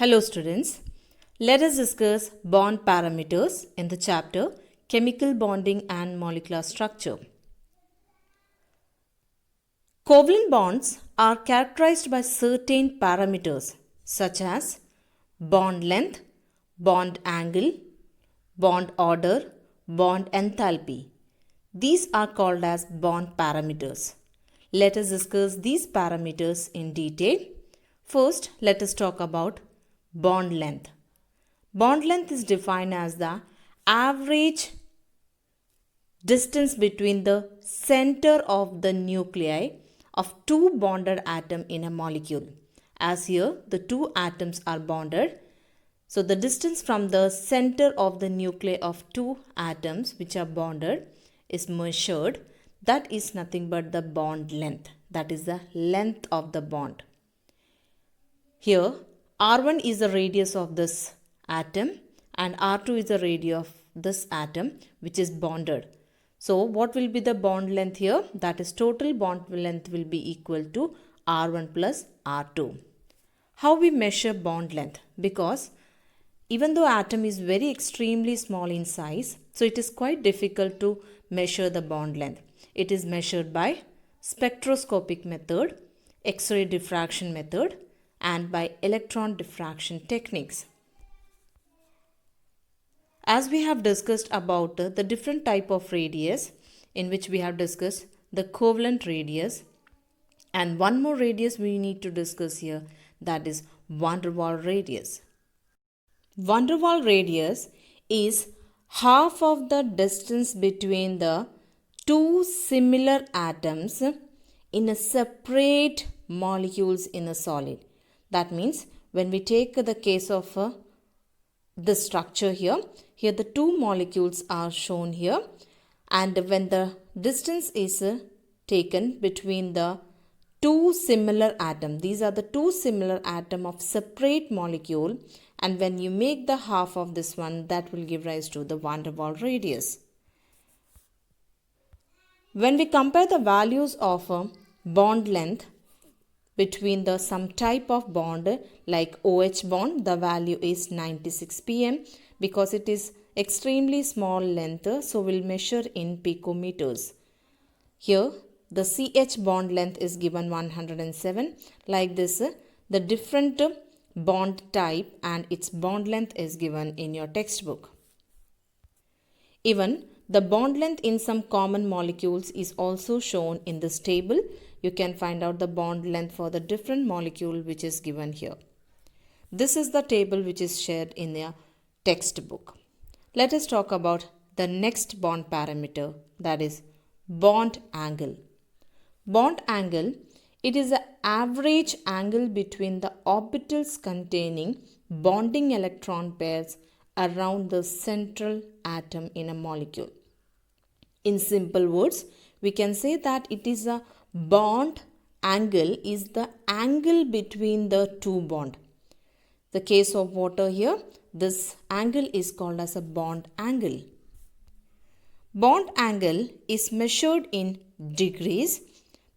Hello students, let us discuss bond parameters in the chapter Chemical Bonding and Molecular Structure. Covalent bonds are characterized by certain parameters such as bond length, bond angle, bond order, bond enthalpy. These are called as bond parameters. Let us discuss these parameters in detail. First, let us talk about bond length. Bond length is defined as the average distance between the center of the nuclei of two bonded atoms in a molecule. As here, the two atoms are bonded. So, the distance from the center of the nuclei of two atoms which are bonded is measured. That is nothing but the bond length. That is the length of the bond. Here, R1 is the radius of this atom and R2 is the radius of this atom which is bonded. So, what will be the bond length here? That is total bond length will be equal to R1 plus R2. How we measure bond length? Because even though atom is very extremely small in size, so it is quite difficult to measure the bond length. It is measured by spectroscopic method, X-ray diffraction method, and by electron diffraction techniques. As we have discussed about the different type of radius, in which we have discussed the covalent radius, and one more radius we need to discuss here, that is van der Waals radius. Van der Waals radius is half of the distance between the two similar atoms in a separate molecules in a solid. That means when we take the case of the structure here the two molecules are shown here, and when the distance is taken between the two similar atoms, these are the two similar atoms of separate molecule, and when you make the half of this one, that will give rise to the van der Waals radius. When we compare the values of bond length between the some type of bond like OH bond, the value is 96 pm because it is extremely small length, so we'll measure in picometers. Here the CH bond length is given 107. Like this, the different bond type and its bond length is given in your textbook. Even the bond length in some common molecules is also shown in this table. You can find out the bond length for the different molecule which is given here. This is the table which is shared in your textbook. Let us talk about the next bond parameter, that is bond angle. Bond angle, it is the average angle between the orbitals containing bonding electron pairs around the central atom in a molecule. In simple words, we can say that it is a bond angle is the angle between the two bonds. The case of water here, this angle is called as a bond angle. Bond angle is measured in degrees.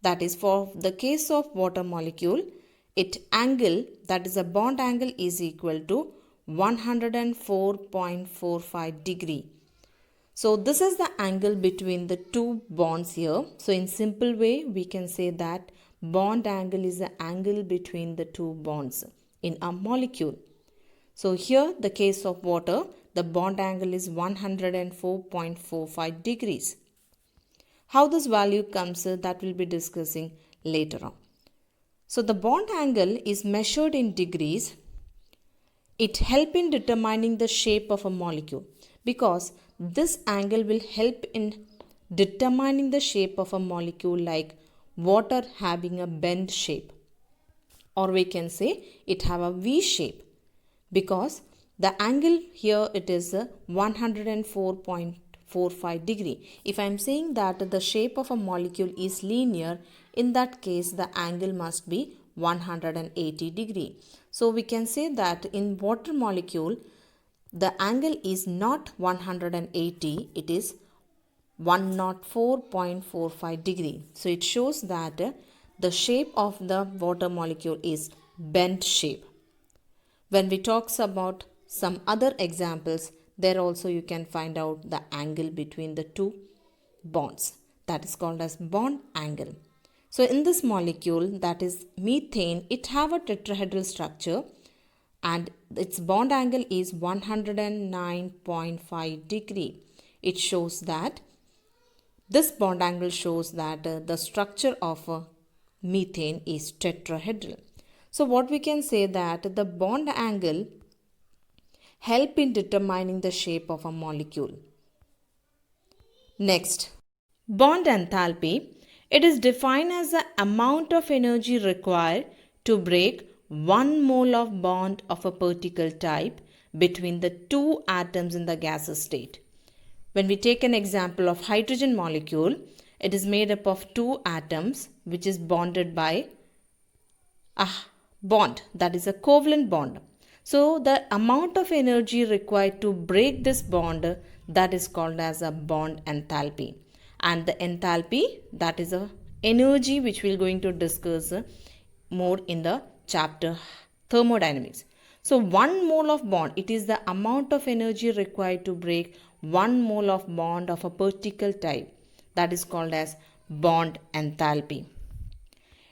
That is, for the case of water molecule, its angle, that is a bond angle, is equal to 104.45 degree. So this is the angle between the two bonds here. So in simple way, we can say that bond angle is the angle between the two bonds in a molecule. So here the case of water, the bond angle is 104.45 degrees. How this value comes, that we'll be discussing later on. So the bond angle is measured in degrees. It helps in determining the shape of a molecule because this angle will help in determining the shape of a molecule, like water having a bend shape, or we can say it have a V shape, because the angle here it is 104.45 degree. If I am saying that the shape of a molecule is linear, in that case the angle must be 180 degree. So we can say that in water molecule the angle is not 180, it is 104.45 degree. So it shows that the shape of the water molecule is bent shape. When we talks about some other examples, there also you can find out the angle between the two bonds. That is called as bond angle. So in this molecule, that is methane, it have a tetrahedral structure and its bond angle is 109.5 degree. It shows that this bond angle shows that the structure of methane is tetrahedral. So what we can say that the bond angle help in determining the shape of a molecule. Next, bond enthalpy. It is defined as the amount of energy required to break 1 mole of bond of a particle type between the two atoms in the gaseous state. When we take an example of hydrogen molecule, it is made up of two atoms which is bonded by a bond, that is a covalent bond. So the amount of energy required to break this bond, that is called as a bond enthalpy. And the enthalpy, that is a energy which we are going to discuss more in the chapter thermodynamics. So 1 mole of bond, it is the amount of energy required to break 1 mole of bond of a particle type. That is called as bond enthalpy.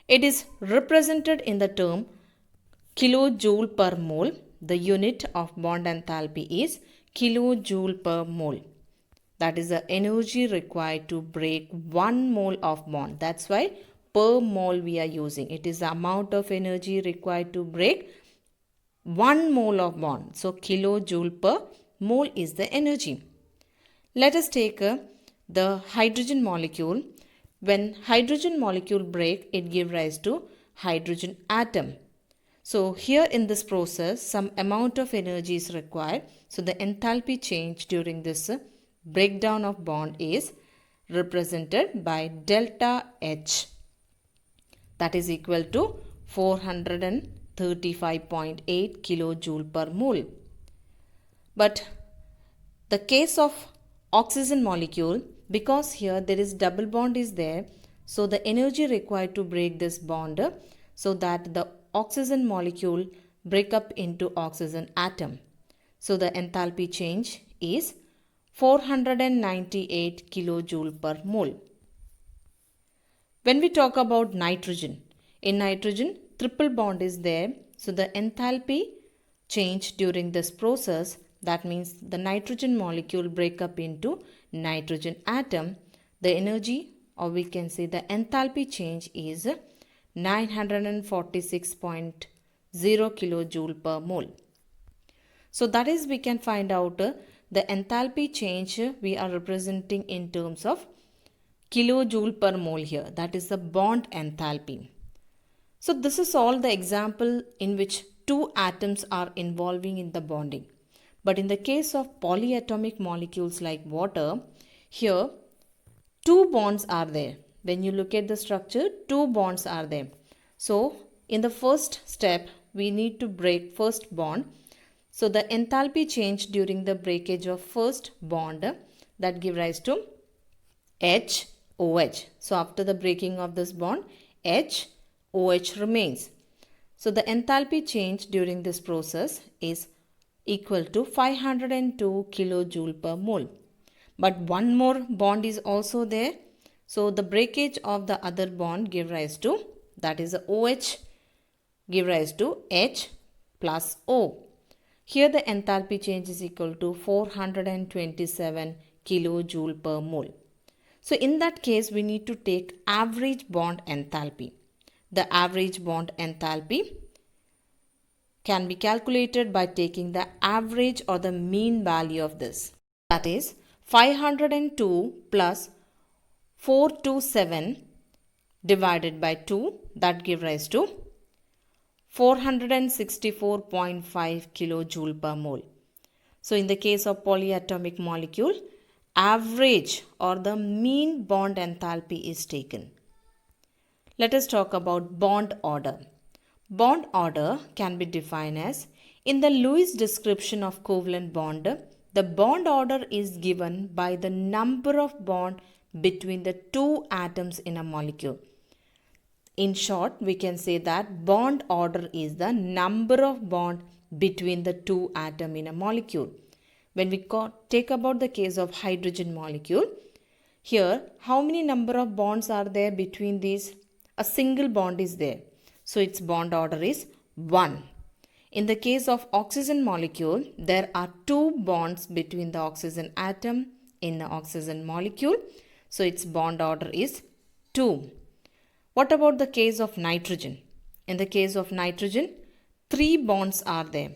It is represented in the term kilojoule per mole. The unit of bond enthalpy is kilojoule per mole. That is the energy required to break 1 mole of bond. That's why per mole we are using. It is the amount of energy required to break 1 mole of bond. So kilojoule per mole is the energy. Let us take the hydrogen molecule. When hydrogen molecule break, it give rise to hydrogen atom. So here in this process, some amount of energy is required. So the enthalpy change during this breakdown of bond is represented by delta H. That is equal to 435.8 kilojoule per mole. But the case of oxygen molecule, because here there is double bond is there, so the energy required to break this bond so that the oxygen molecule break up into oxygen atom. So the enthalpy change is 498 kilojoule per mole. When we talk about nitrogen, in nitrogen triple bond is there, so the enthalpy change during this process, that means the nitrogen molecule break up into nitrogen atom, the energy, or we can say the enthalpy change is 946.0 kilojoule per mole. So that is, we can find out the enthalpy change we are representing in terms of kilojoule per mole here. That is the bond enthalpy. So this is all the example in which two atoms are involving in the bonding. But in the case of polyatomic molecules like water, here two bonds are there. When you look at the structure, two bonds are there. So in the first step, we need to break first bond. So the enthalpy change during the breakage of first bond, that give rise to HOH. So after the breaking of this bond, HOH remains. So the enthalpy change during this process is equal to 502 kilojoule per mole. But one more bond is also there. So the breakage of the other bond give rise to, that is the OH, give rise to H plus O. Here the enthalpy change is equal to 427 kilojoule per mole. So in that case, we need to take average bond enthalpy. The average bond enthalpy can be calculated by taking the average or the mean value of this. That is 502 plus 427 divided by 2, that give rise to 464.5 kilojoule per mole. So in the case of polyatomic molecule, average or the mean bond enthalpy is taken. Let us talk about bond order. Bond order can be defined as, in the Lewis description of covalent bond, the bond order is given by the number of bonds between the two atoms in a molecule. In short, we can say that bond order is the number of bonds between the two atoms in a molecule. When we take about the case of hydrogen molecule, here how many number of bonds are there between these? A single bond is there. So its bond order is 1. In the case of oxygen molecule, there are 2 bonds between the oxygen atom in the oxygen molecule. So its bond order is 2. What about the case of nitrogen? In the case of nitrogen, 3 bonds are there.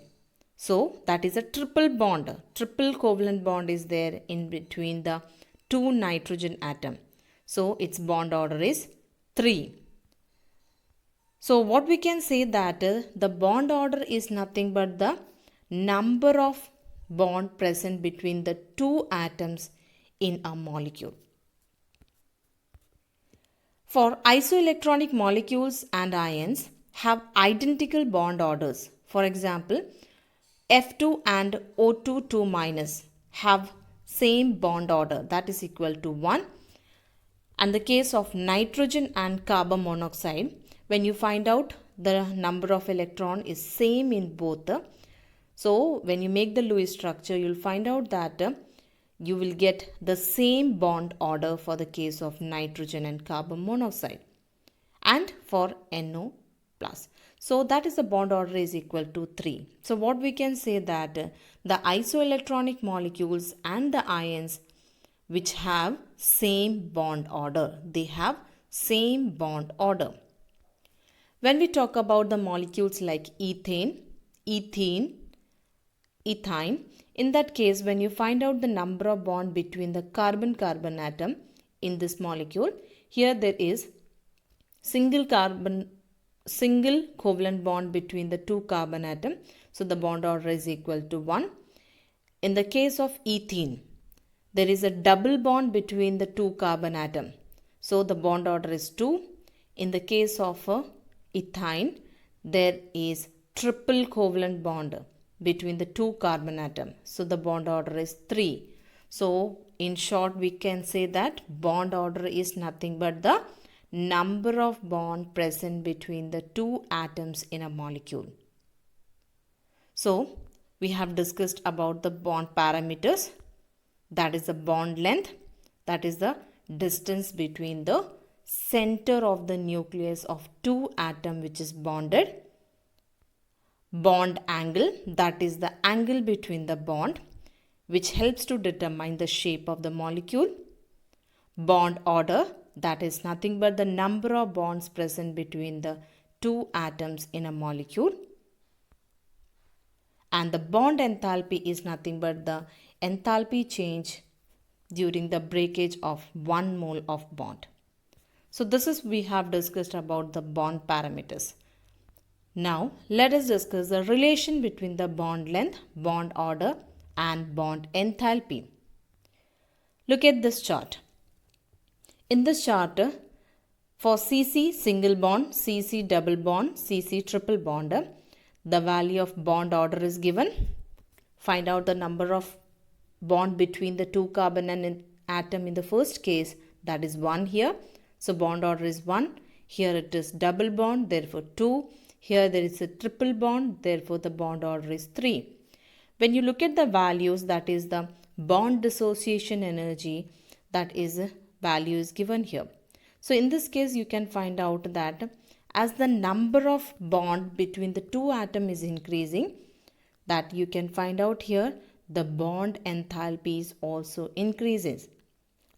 So that is a triple bond. Triple covalent bond is there in between the 2 nitrogen atom. So its bond order is 3. So what we can say that the bond order is nothing but the number of bond present between the 2 atoms in a molecule. For isoelectronic molecules and ions have identical bond orders. For example, F2 and O2 2- have same bond order, that is equal to 1. And the case of nitrogen and carbon monoxide, when you find out the number of electron is same in both. So when you make the Lewis structure, you will find out that you will get the same bond order for the case of nitrogen and carbon monoxide and for NO+. So that is the bond order is equal to 3. So what we can say that the isoelectronic molecules and the ions which have same bond order, they have same bond order. When we talk about the molecules like ethane, ethene, ethyne, in that case when you find out the number of bond between the carbon-carbon atom in this molecule, here there is single covalent bond between the 2 carbon atom. So the bond order is equal to 1. In the case of ethene, there is a double bond between the 2 carbon atom. So the bond order is 2. In the case of ethyne, there is triple covalent bond between the 2 carbon atom. So the bond order is 3. So in short, we can say that bond order is nothing but the number of bond present between the 2 atoms in a molecule. So we have discussed about the bond parameters. That is the bond length. That is the distance between the center of the nucleus of 2 atoms which is bonded. Bond angle, that is the angle between the bond which helps to determine the shape of the molecule. Bond order, that is nothing but the number of bonds present between the 2 atoms in a molecule. And the bond enthalpy is nothing but the enthalpy change during the breakage of 1 mole of bond. So this is we have discussed about the bond parameters. Now let us discuss the relation between the bond length, bond order and bond enthalpy. Look at this chart. In this chart, for CC single bond, CC double bond, CC triple bond, the value of bond order is given. Find out the number of bond between the 2 carbon and atom in the first case, that is 1 here. So bond order is 1. Here it is double bond, therefore 2. Here there is a triple bond, therefore the bond order is 3. When you look at the values, that is the bond dissociation energy, that is value is given here. So in this case you can find out that as the number of bond between the 2 atoms is increasing, that you can find out here the bond enthalpy is also increases.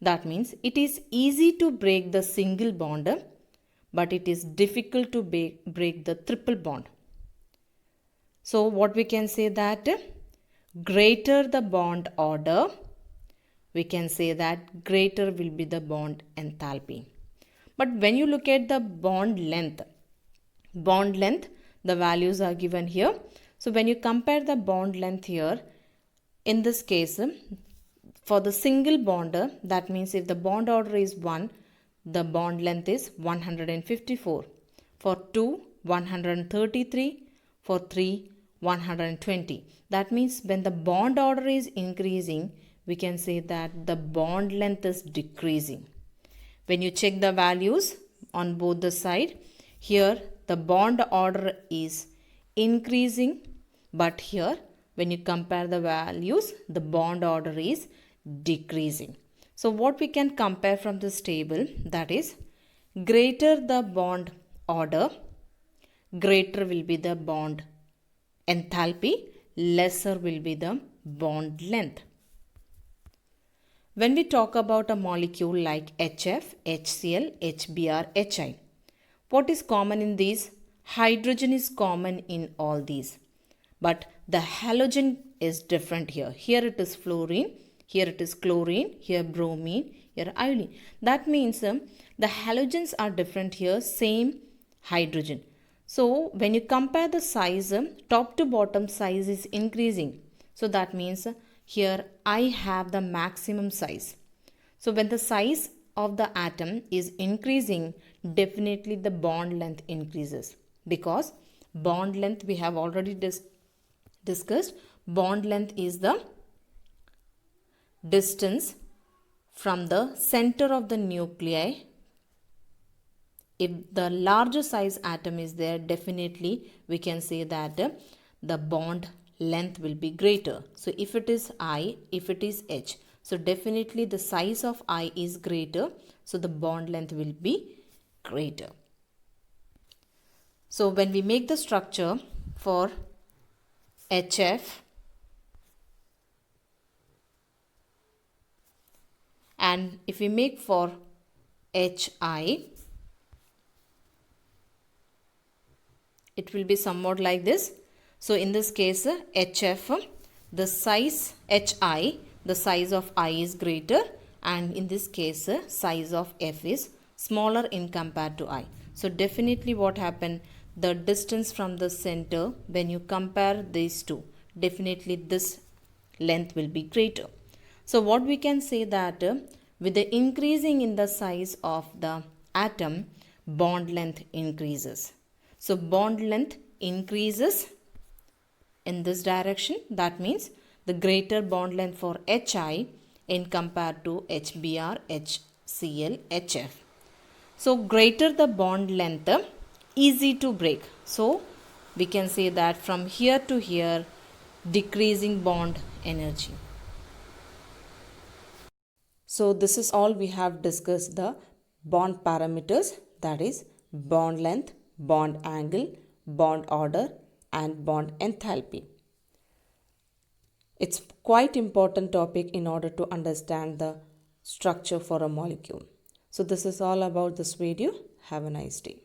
That means it is easy to break the single bond, but it is difficult to break the triple bond. So what we can say that greater the bond order, we can say that greater will be the bond enthalpy. But when you look at the bond length, the values are given here. So when you compare the bond length here, in this case, for the single bond, that means if the bond order is 1, the bond length is 154. For 2, 133. For 3, 120. That means when the bond order is increasing, we can say that the bond length is decreasing. When you check the values on both the side, here the bond order is increasing, But here, when you compare the values, the bond order is decreasing. So what we can compare from this table, that is, greater the bond order, greater will be the bond enthalpy, lesser will be the bond length. When we talk about a molecule like HF, HCl, HBr, HI, what is common in these? Hydrogen is common in all these. But the halogen is different here. Here it is fluorine, here it is chlorine, here bromine, here iodine. That means the halogens are different here, same hydrogen. So when you compare the size, top to bottom size is increasing. So that means here I have the maximum size. So when the size of the atom is increasing, definitely the bond length increases, because bond length we have already discussed. Bond length is the distance from the center of the nuclei. If the larger size atom is there, definitely we can say that the bond length will be greater. So if it is I, if it is H, so definitely the size of I is greater, so the bond length will be greater. So when we make the structure for HF and if we make for HI, it will be somewhat like this. So in this case, HF, the size HI, the size of I is greater, and in this case, size of F is smaller in compared to I. So definitely what happened, the distance from the center, when you compare these two, definitely this length will be greater. So what we can say that with the increasing in the size of the atom, bond length increases. So bond length increases in this direction. That means the greater bond length for HI in compared to HBr, HCl, HF. So greater the bond length, easy to break. So we can say that from here to here, decreasing bond energy. So this is all we have discussed the bond parameters, that is bond length, bond angle, bond order and bond enthalpy. It's quite important topic in order to understand the structure for a molecule. So this is all about this video. Have a nice day.